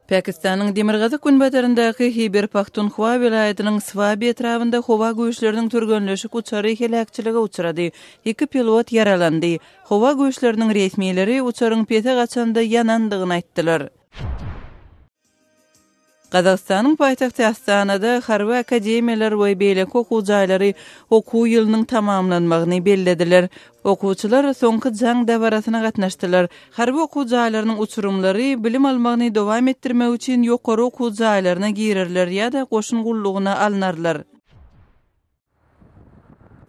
Pakistan'ın Demirgazak günbatarındaky Hiber Pakhtunkhwa vilayatynyň Swabi etrafynda howa güýçleriniň türgenleşik uçary helakçylyga uçrady. 2 pilot yaralandy. Howa güýçleriniň resmiýetleri uçaryň pete gaçanda yanandygyny aýtdylar. Qazaqstanyň paýtagty Astanada harby akademiýalar we beýleki okuw jaýlary okuw ýylynyň tamamlanmagyny bellediler. Okuwçylar soňky jaň dawarasyna gatnaşdylar. Harby okuw jaýlarynyň uçurumlary bilim almagyny dowam etdirmek üçin ýokary okuw jaýlaryna girirler ýa-da goşun gullugyna alınarlar.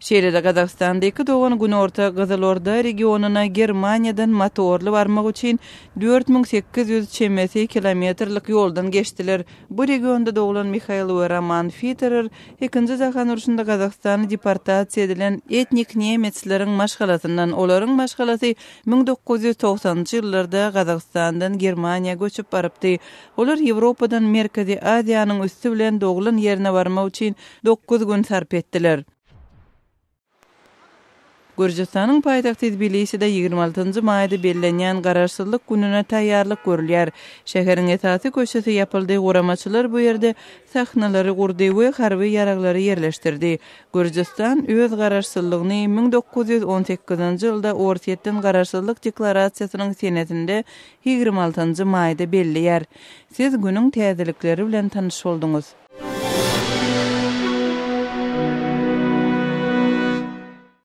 Şeýle-de Qazaqstandaky dogan gün orta Gazalorda regionuna Germaniýadan motorly barmak üçin 4800 çemesi kilometrlik ýoldan geçdiler. Bu regionda doglan Mikhail we Roman Fitterer 2-nji Jahan uruşunda Qazaqstany deportasiýa edilen etnik nemetleriň maşgalatyndan olaryň maşgalasy 1990-njy ýyllarda Qazaqstandan Germaniýa göçüp barypdy. Olar Ýewropadan Merkezi Aziýanyň üstü bilen doglan ýerine barmak üçin 9 gün sarp etdiler. Gürjistanyň paýtagty Tbiliside 26-njy maýda bellenýän garaşsyzlyk gününe taýýarlyk görülýär. Şäheriň esasy köşesi ýapyldy. Goramaçylar bu ýerde sahnalary gurdy we harby ýaraglary ýerleşdirdi. Gürjistan öz garaşsyzlygyny 1918-nji ýylda Orsetden garaşsyzlyk deklarasiýasynyň senetinde 26-njy maýda belleýär. Siz günüň täzelikleri bilen tanyş boldunuz.